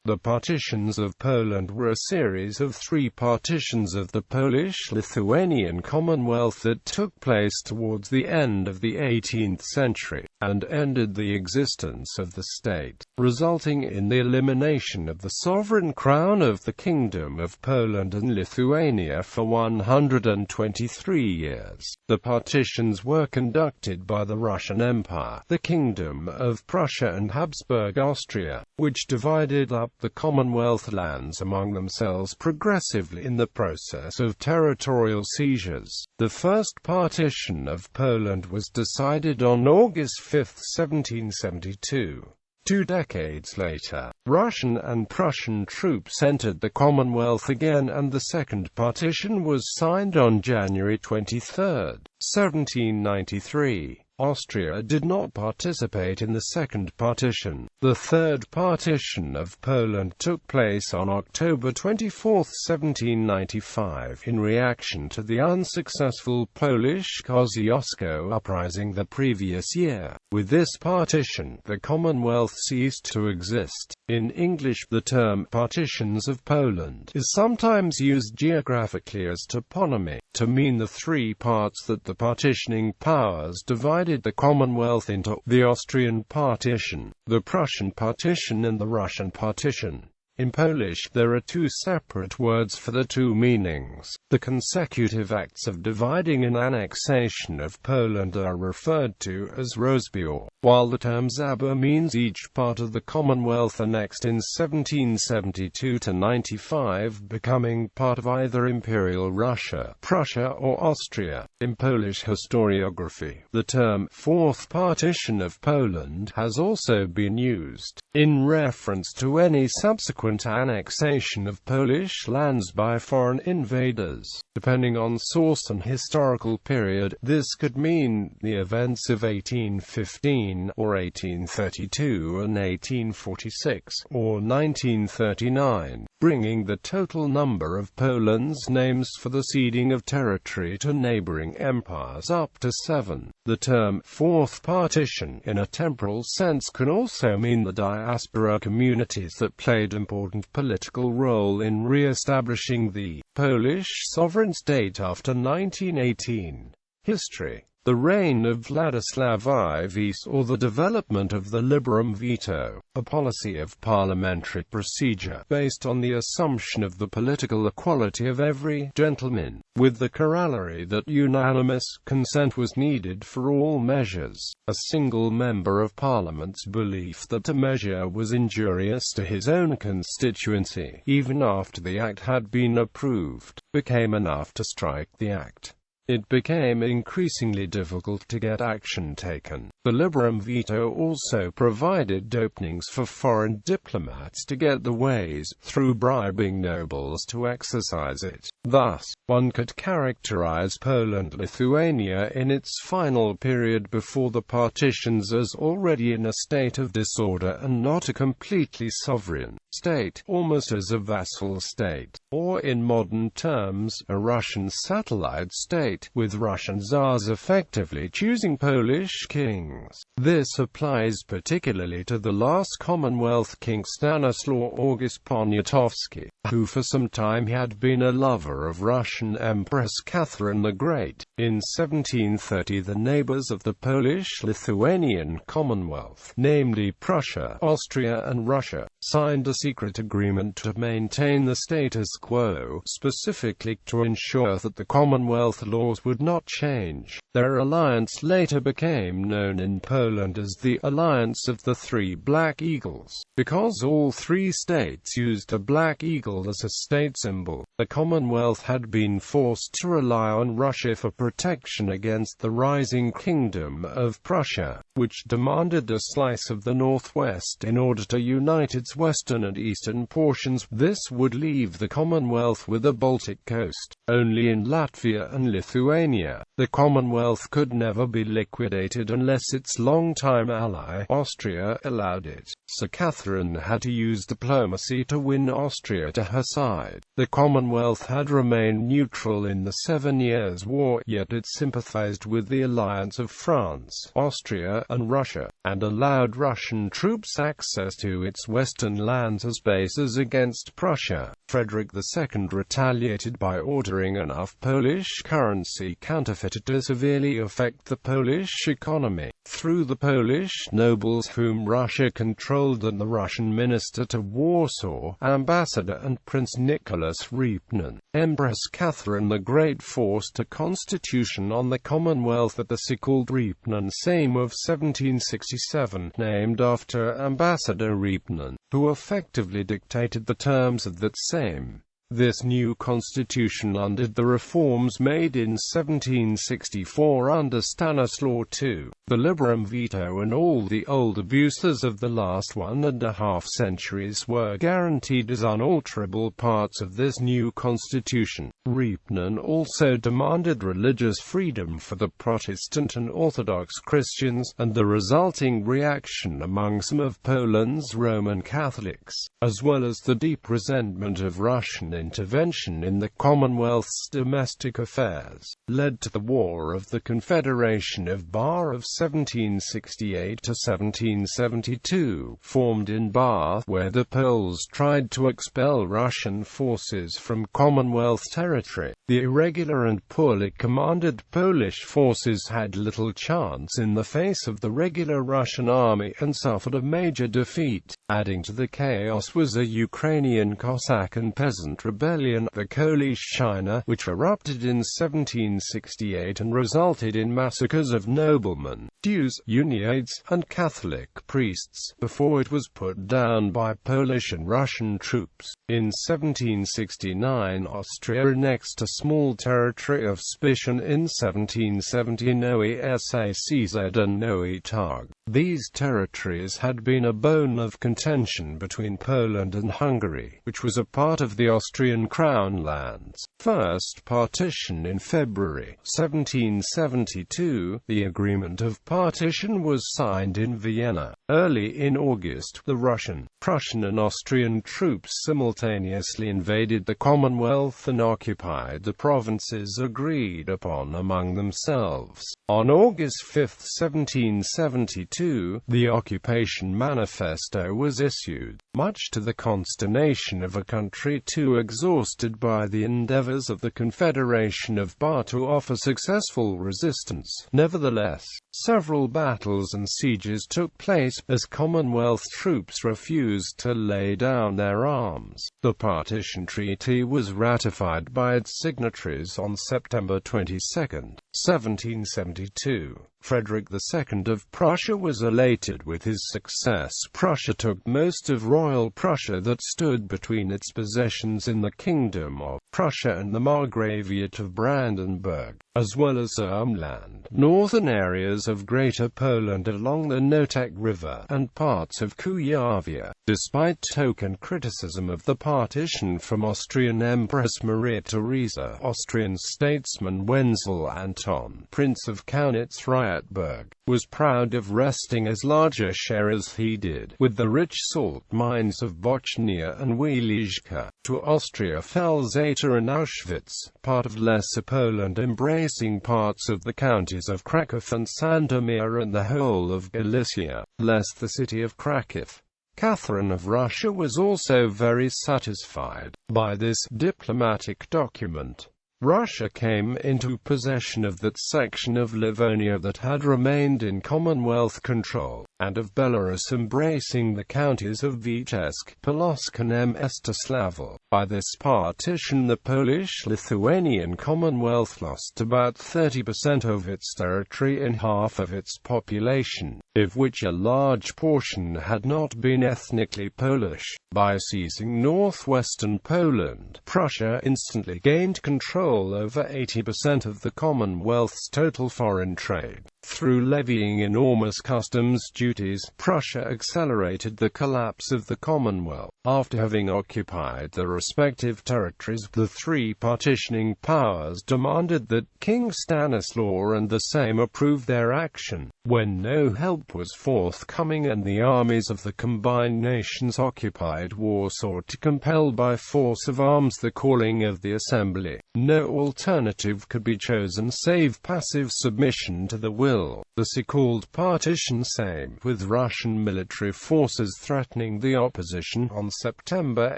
The Partitions of Poland were a series of 3 partitions of the Polish-Lithuanian Commonwealth that took place towards the end of the 18th century, and ended the existence of the state, resulting in the elimination of the sovereign crown of the Kingdom of Poland and Lithuania for 123 years. The partitions were conducted by the Russian Empire, the Kingdom of Prussia and Habsburg Austria, which divided up the Commonwealth lands among themselves progressively in the process of territorial seizures. The First Partition of Poland was decided on August 5, 1772. 2 decades later, Russian and Prussian troops entered the Commonwealth again, and the Second Partition was signed on January 23, 1793. Austria did not participate in the Second Partition. The Third Partition of Poland took place on October 24, 1795, in reaction to the unsuccessful Polish Kosciuszko uprising the previous year. With this partition, the Commonwealth ceased to exist. In English, the term Partitions of Poland is sometimes used geographically as toponymy, to mean the 3 parts that the partitioning powers divided the Commonwealth into: the Austrian Partition, the Prussian Partition and the Russian Partition. In Polish, there are 2 separate words for the 2 meanings. The consecutive acts of dividing and annexation of Poland are referred to as rozbiór, while the term zabour means each part of the Commonwealth annexed in 1772–95 becoming part of either Imperial Russia, Prussia or Austria. In Polish historiography, the term Fourth Partition of Poland has also been used, in reference to any subsequent annexation of Polish lands by foreign invaders. Depending on source and historical period, this could mean the events of 1815, or 1832 and 1846, or 1939, bringing the total number of Poland's names for the ceding of territory to neighboring empires up to 7. The term Fourth Partition, in a temporal sense, can also mean the diaspora communities that played important political role in re-establishing the Polish sovereign state after 1918. History. The reign of Władysław I Wies, or the development of the liberum veto, a policy of parliamentary procedure based on the assumption of the political equality of every gentleman, with the corollary that unanimous consent was needed for all measures. A single member of Parliament's belief that a measure was injurious to his own constituency, even after the act had been approved, became enough to strike the act. It became increasingly difficult to get action taken. The liberum veto also provided openings for foreign diplomats to get the ways, through bribing nobles, to exercise it. Thus, one could characterize Poland-Lithuania in its final period before the partitions as already in a state of disorder and not a completely sovereign state, almost as a vassal state, or in modern terms, a Russian satellite state, with Russian Tsars effectively choosing Polish kings. This applies particularly to the last Commonwealth king Stanislaw August Poniatowski, who for some time had been a lover of Russian Empress Catherine the Great. In 1730, the neighbors of the Polish-Lithuanian Commonwealth, namely Prussia, Austria and Russia, signed a secret agreement to maintain the status quo, specifically to ensure that the Commonwealth laws would not change. Their alliance later became known in Poland as the Alliance of the Three Black Eagles, because all 3 states used a black eagle as a state symbol. The Commonwealth had been forced to rely on Russia for protection against the rising Kingdom of Prussia, which demanded a slice of the northwest in order to unite its western and eastern portions. This would leave the Commonwealth with the Baltic coast only in Latvia and Lithuania. The Commonwealth could never be liquidated unless its longtime ally, Austria, allowed it. So Catherine had to use diplomacy to win Austria to her side. The Commonwealth had remained neutral in the 7 Years' War, yet it sympathized with the alliance of France, Austria, and Russia. and allowed Russian troops access to its western lands as bases against Prussia. Frederick II retaliated by ordering enough Polish currency counterfeited to severely affect the Polish economy. Through the Polish nobles whom Russia controlled and the Russian minister to Warsaw, ambassador and Prince Nicholas Repnin, Empress Catherine the Great forced a constitution on the Commonwealth at the so-called Repnin Sejm of 1767, named after Ambassador Repnin, who effectively dictated the terms of that Sejm. This new constitution undid the reforms made in 1764 under Stanislaw II, the Liberum Veto, and all the old abuses of the last 1.5 centuries were guaranteed as unalterable parts of this new constitution. Repnin also demanded religious freedom for the Protestant and Orthodox Christians, and the resulting reaction among some of Poland's Roman Catholics, as well as the deep resentment of Russian intervention in the Commonwealth's domestic affairs, led to the War of the Confederation of Bar of 1768 to 1772, formed in Bar, where the Poles tried to expel Russian forces from Commonwealth territory. The irregular and poorly commanded Polish forces had little chance in the face of the regular Russian army and suffered a major defeat. Adding to the chaos was a Ukrainian Cossack and peasant rebellion, the Kolyshchina, which erupted in 1768 and resulted in massacres of noblemen, Jews, Uniates, and Catholic priests, before it was put down by Polish and Russian troops. In 1769 Austria annexed a small territory of Spition. In 1770 Nowy Sącz and Nowy Targ. These territories had been a bone of contention between Poland and Hungary, which was a part of the Austrian Crown lands. First Partition in February 1772, the Agreement of Partition was signed in Vienna. Early in August, the Russian, Prussian and Austrian troops simultaneously invaded the Commonwealth and occupied the provinces agreed upon among themselves. On August 5, 1772, the Occupation Manifesto was issued, much to the consternation of a country too exhausted by the endeavors of the Confederation of Bar to offer successful resistance. Nevertheless, several battles and sieges took place, as Commonwealth troops refused to lay down their arms. The Partition Treaty was ratified by its signatories on September 22, 1772. Frederick II of Prussia was elated with his success. Prussia took most of Royal Prussia that stood between its possessions in the Kingdom of Prussia and the Margraviate of Brandenburg, as well as Umland, northern areas of Greater Poland along the Notek River, and parts of Kuyavia. Despite token criticism of the partition from Austrian Empress Maria Theresa, Austrian statesman Wenzel Anton, Prince of Kaunitz-Ryaburg, was proud of wresting as large a share as he did, with the rich salt mines of Bochnia and Wieliczka. To Austria fell Zeta and Auschwitz, part of Lesser Poland embracing parts of the counties of Kraków and Sandomir and the whole of Galicia, less the city of Kraków. Catherine of Russia was also very satisfied by this diplomatic document. Russia came into possession of that section of Livonia that had remained in Commonwealth control, and of Belarus embracing the counties of Vitebsk, Polotsk and Mstislavl. By this partition the Polish-Lithuanian Commonwealth lost about 30% of its territory and half of its population, of which a large portion had not been ethnically Polish. By seizing northwestern Poland, Prussia instantly gained control over 80% of the Commonwealth's total foreign trade. Through levying enormous customs duties, Prussia accelerated the collapse of the Commonwealth. After having occupied the respective territories, the three partitioning powers demanded that King Stanislaw and the Sejm approve their action. When no help was forthcoming and the armies of the combined nations occupied Warsaw to compel by force of arms the calling of the assembly, no alternative could be chosen save passive submission to the will will. The so-called partition same, with Russian military forces threatening the opposition, on September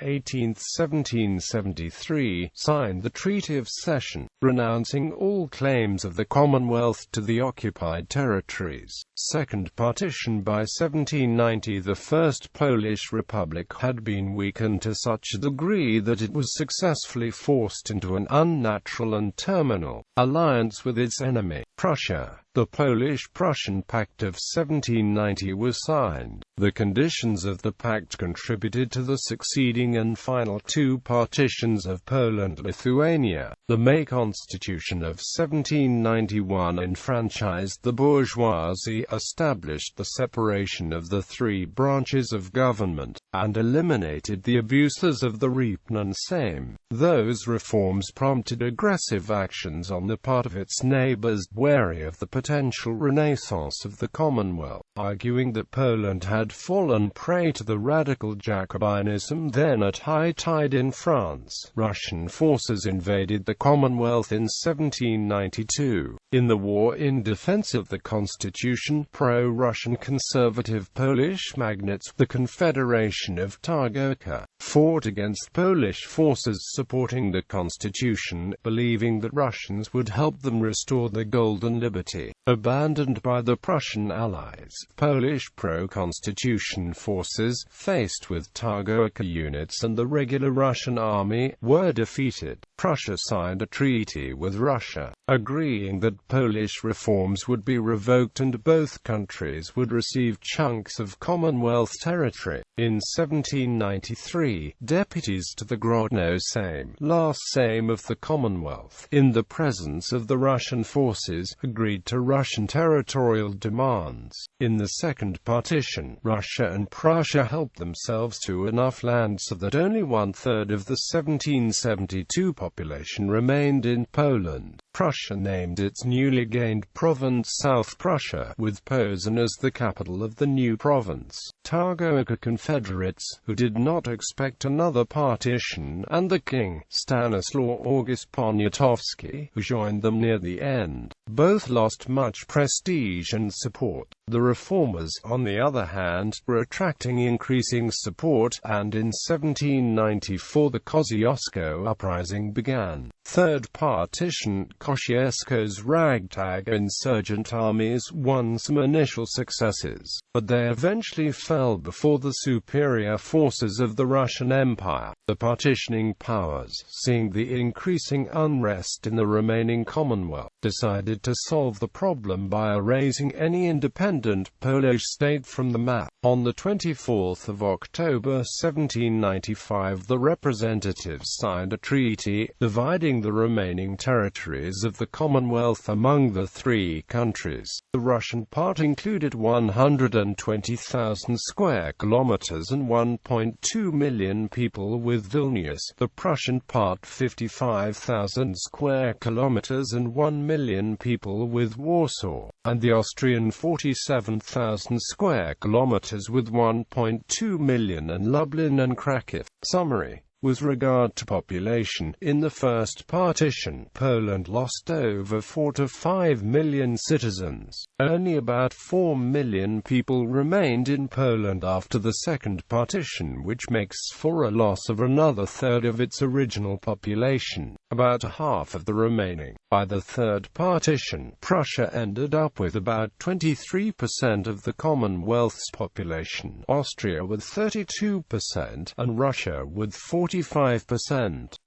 18, 1773, signed the Treaty of Cession, renouncing all claims of the Commonwealth to the occupied territories. Second Partition. By 1790 the First Polish Republic had been weakened to such a degree that it was successfully forced into an unnatural and terminal alliance with its enemy, Prussia. The Polish-Prussian Pact of 1790 was signed. The conditions of the pact contributed to the succeeding and final two partitions of Poland and Lithuania. The May Constitution of 1791 enfranchised the bourgeoisie, established the separation of the three branches of government, and eliminated the abuses of the Reapnan Sejm. Those reforms prompted aggressive actions on the part of its neighbors, wary of the potential renaissance of the Commonwealth, arguing that Poland had fallen prey to the radical Jacobinism then at high tide in France. Russian forces invaded the Commonwealth in 1792. In the war in defense of the Constitution, pro-Russian conservative Polish magnates, the Confederation of Targowica, fought against Polish forces supporting the Constitution, believing that Russians would help them restore the golden liberty. Abandoned by the Prussian allies, Polish pro-Constitution forces, faced with Targowica units and the regular Russian army, were defeated. Prussia signed a treaty with Russia, agreeing that Polish reforms would be revoked and both countries would receive chunks of Commonwealth territory. In 1793, deputies to the Grodno Sejm, last Sejm of the Commonwealth, in the presence of the Russian forces, agreed to Russian territorial demands. In the Second Partition, Russia and Prussia helped themselves to enough land so that only one-third of the 1772 population remained in Poland. Prussia named its newly gained province South Prussia, with Posen as the capital of the new province. Targowica Confederates, who did not expect another partition, and the king, Stanislaw August Poniatowski, who joined them near the end, both lost much prestige and support. The reformers, on the other hand, were attracting increasing support, and in 1794 the Kosciuszko uprising began. Third Partition. Kosciuszko's ragtag insurgent armies won some initial successes, but they eventually fell before the superior forces of the Russian Empire. The partitioning powers, seeing the increasing unrest in the remaining Commonwealth, decided to solve the problem by erasing any independent Polish state from the map. On the 24th of October 1795 the representatives signed a treaty, dividing the remaining territories of the Commonwealth among the three countries. The Russian part included 120,000 square kilometers and 1.2 million people with Vilnius, the Prussian part 55,000 square kilometers and 1 million people with Warsaw, and the Austrian 47,000 square kilometers with 1.2 million and Lublin and Krakow. Summary. With regard to population, in the First Partition, Poland lost over 4 to 5 million citizens. Only about 4 million people remained in Poland after the Second Partition, which makes for a loss of another third of its original population, about half of the remaining. By the Third Partition, Prussia ended up with about 23% of the Commonwealth's population, Austria with 32%, and Russia with 45%.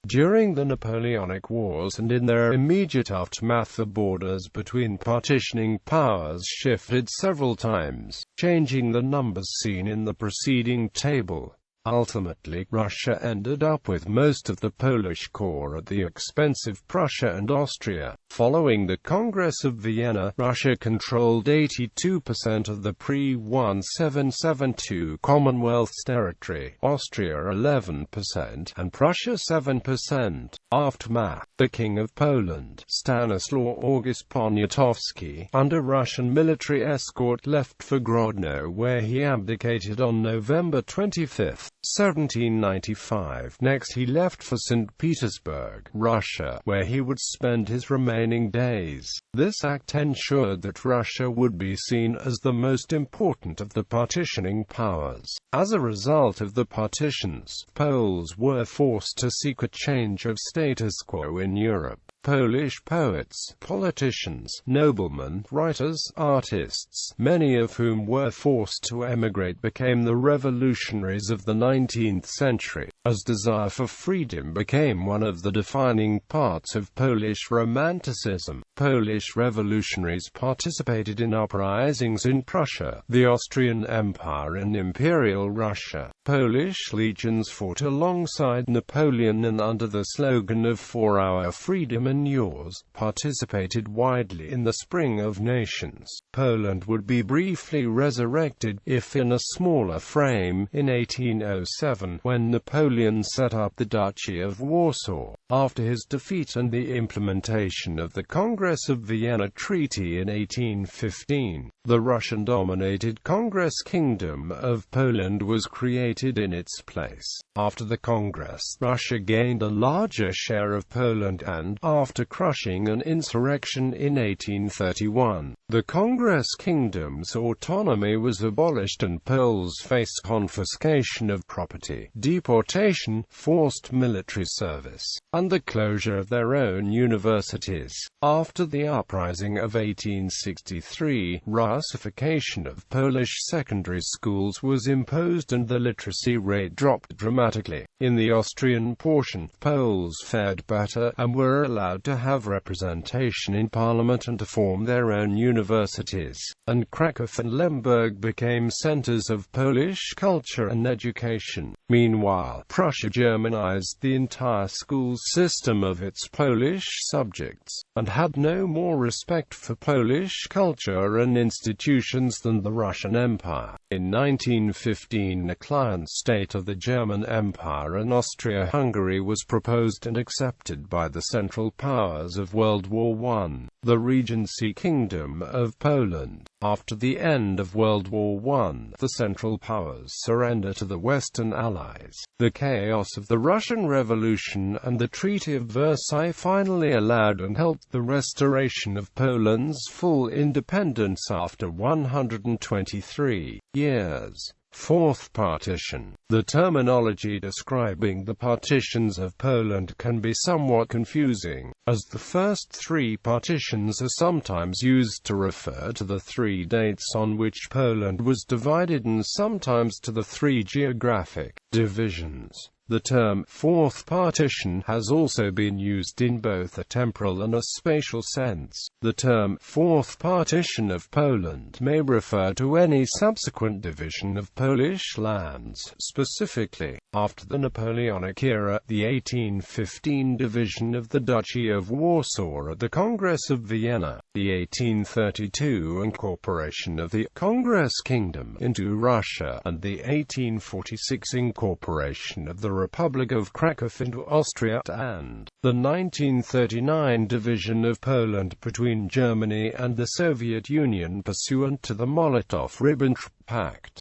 During the Napoleonic Wars and in their immediate aftermath, the borders between partitioning powers shifted several times, changing the numbers seen in the preceding table. Ultimately, Russia ended up with most of the Polish core at the expense of Prussia and Austria. Following the Congress of Vienna, Russia controlled 82% of the pre-1772 Commonwealth's territory, Austria 11%, and Prussia 7%. Aftermath. The King of Poland, Stanislaw August Poniatowski, under Russian military escort left for Grodno, where he abdicated on November 25. 1795. Next he left for St. Petersburg, Russia, where he would spend his remaining days. This act ensured that Russia would be seen as the most important of the partitioning powers. As a result of the partitions, Poles were forced to seek a change of status quo in Europe. Polish poets, politicians, noblemen, writers, artists, many of whom were forced to emigrate, became the revolutionaries of the 19th century, as desire for freedom became one of the defining parts of Polish Romanticism. Polish revolutionaries participated in uprisings in Prussia, the Austrian Empire and Imperial Russia. Polish legions fought alongside Napoleon and under the slogan of "For our freedom and yours," participated widely in the Spring of Nations. Poland would be briefly resurrected, if in a smaller frame, in 1807, when Napoleon set up the Duchy of Warsaw. After his defeat and the implementation of the Congress of Vienna Treaty in 1815, the Russian-dominated Congress Kingdom of Poland was created in its place. After the Congress, Russia gained a larger share of Poland and, after crushing an insurrection in 1831, the Congress Kingdom's autonomy was abolished and Poles faced confiscation of property, deportation, forced military service, and the closure of their own universities. After the uprising of 1863, Ratification of Polish secondary schools was imposed and the literacy rate dropped dramatically. In the Austrian portion, Poles fared better, and were allowed to have representation in parliament and to form their own universities, and Krakow and Lemberg became centers of Polish culture and education. Meanwhile, Prussia Germanized the entire school system of its Polish subjects, and had no more respect for Polish culture and institutions than the Russian Empire. In 1915, a client state of the German Empire and Austria-Hungary was proposed and accepted by the Central Powers of World War I, the Regency Kingdom of Poland. After the end of World War I, the Central Powers surrendered to the Western Allies. The chaos of the Russian Revolution and the Treaty of Versailles finally allowed and helped the restoration of Poland's full independence after 123 years. Fourth Partition. The terminology describing the partitions of Poland can be somewhat confusing, as the first three partitions are sometimes used to refer to the three dates on which Poland was divided and sometimes to the three geographic divisions. The term Fourth Partition has also been used in both a temporal and a spatial sense. The term Fourth Partition of Poland may refer to any subsequent division of Polish lands. Specifically, after the Napoleonic era, the 1815 division of the Duchy of Warsaw at the Congress of Vienna, the 1832 incorporation of the Congress Kingdom into Russia, and the 1846 incorporation of the Republic of Krakow into Austria, and the 1939 division of Poland between Germany and the Soviet Union pursuant to the Molotov-Ribbentrop Pact.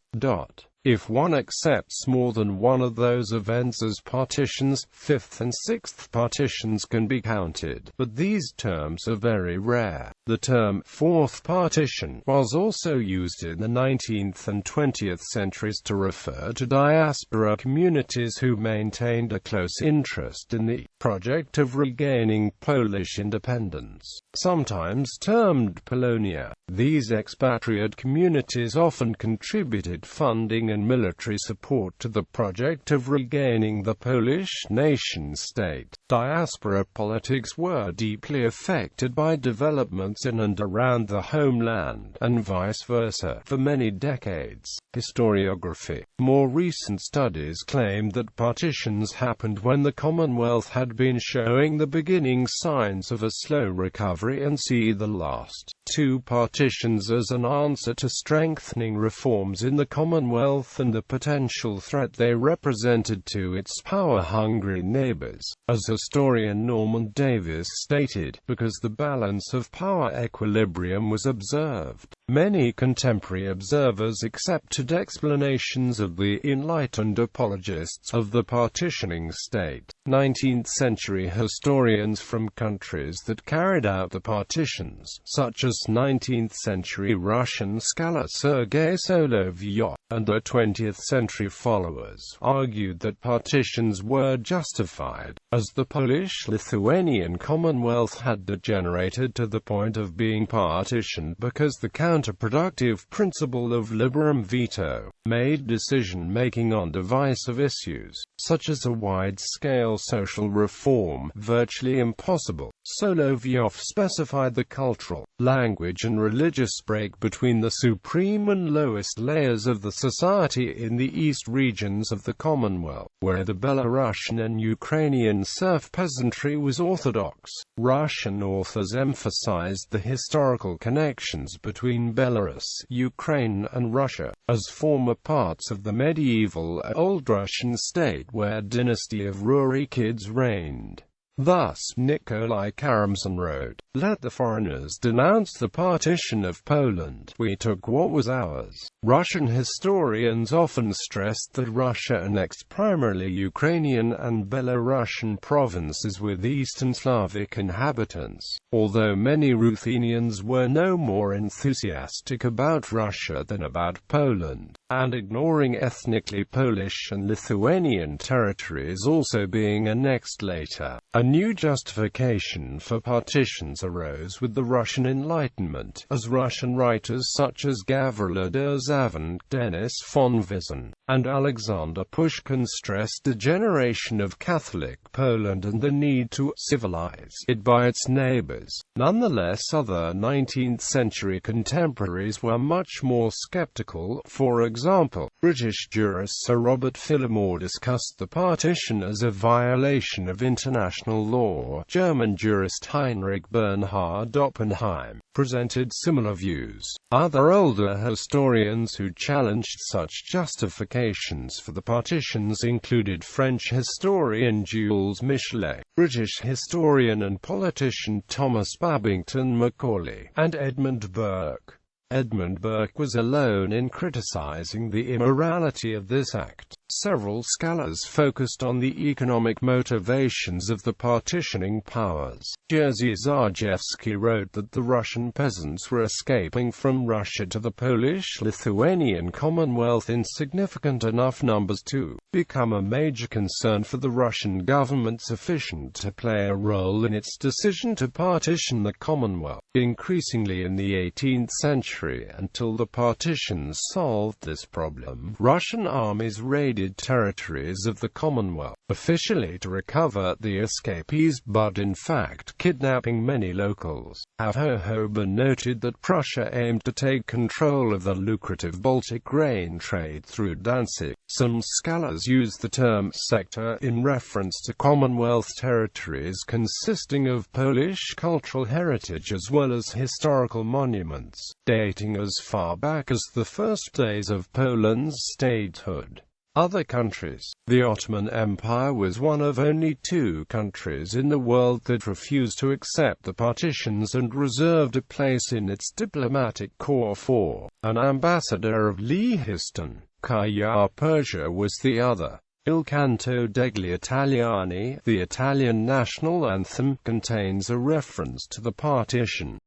If one accepts more than one of those events as partitions, fifth and sixth partitions can be counted, but these terms are very rare. The term Fourth Partition was also used in the 19th and 20th centuries to refer to diaspora communities who maintained a close interest in the project of regaining Polish independence, sometimes termed Polonia. These expatriate communities often contributed funding and military support to the project of regaining the Polish nation-state. Diaspora politics were deeply affected by developments in and around the homeland, and vice versa, for many decades. Historiography. More recent studies claim that partitions happened when the Commonwealth had been showing the beginning signs of a slow recovery and see the last two partitions as an answer to strengthening reforms in the Commonwealth and the potential threat they represented to its power-hungry neighbours. As historian Norman Davies stated, because the balance of power equilibrium was observed, many contemporary observers accepted explanations of the enlightened apologists of the partitioning state. 19th-century historians from countries that carried out the partitions, such as 19th-century Russian scholar Sergei Solovyov, and their 20th-century followers, argued that partitions were justified, as the Polish-Lithuanian Commonwealth had degenerated to the point of being partitioned because the counterproductive principle of liberum veto made decision-making on divisive issues, such as a wide-scale social reform, virtually impossible. Solovyov specified the cultural, language and religious break between the supreme and lowest layers of the society in the east regions of the Commonwealth, where the Belarusian and Ukrainian serf peasantry was orthodox. Russian authors emphasized the historical connections between Belarus, Ukraine and Russia, as former parts of the medieval Old Russian state where dynasty of Rurikids reigned. Thus, Nikolai Karamzin wrote, "Let the foreigners denounce the partition of Poland. We took what was ours." Russian historians often stressed that Russia annexed primarily Ukrainian and Belarusian provinces with Eastern Slavic inhabitants, although many Ruthenians were no more enthusiastic about Russia than about Poland, and ignoring ethnically Polish and Lithuanian territories also being annexed later. A new justification for partitions arose with the Russian Enlightenment, as Russian writers such as Gavrila Derzhavin, Denis von Wiesen, and Alexander Pushkin stressed degeneration of Catholic Poland and the need to civilize it by its neighbors. Nonetheless, other 19th-century contemporaries were much more skeptical. For example, British jurist Sir Robert Phillimore discussed the partition as a violation of international law. German jurist Heinrich Bernhard Oppenheim presented similar views. Other older historians who challenged such justifications for the partitions included French historian Jules Michelet, British historian and politician Thomas Babington Macaulay, and Edmund Burke. Edmund Burke was alone in criticizing the immorality of this act. Several scholars focused on the economic motivations of the partitioning powers. Jerzy Zarjewski wrote that the Russian peasants were escaping from Russia to the Polish-Lithuanian Commonwealth in significant enough numbers to become a major concern for the Russian government, sufficient to play a role in its decision to partition the Commonwealth. Increasingly in the 18th century, until the partitions solved this problem, Russian armies raided territories of the Commonwealth, officially to recover the escapees, but in fact kidnapping many locals. Hohoban noted that Prussia aimed to take control of the lucrative Baltic grain trade through Danzig. Some scholars use the term sector in reference to Commonwealth territories consisting of Polish cultural heritage as well as historical monuments, dating as far back as the first days of Poland's statehood. Other countries. The Ottoman Empire was one of only 2 countries in the world that refused to accept the partitions and reserved a place in its diplomatic corps for an ambassador of Lehiston. Persia was the other. Il Canto degli Italiani, the Italian national anthem, contains a reference to the partition.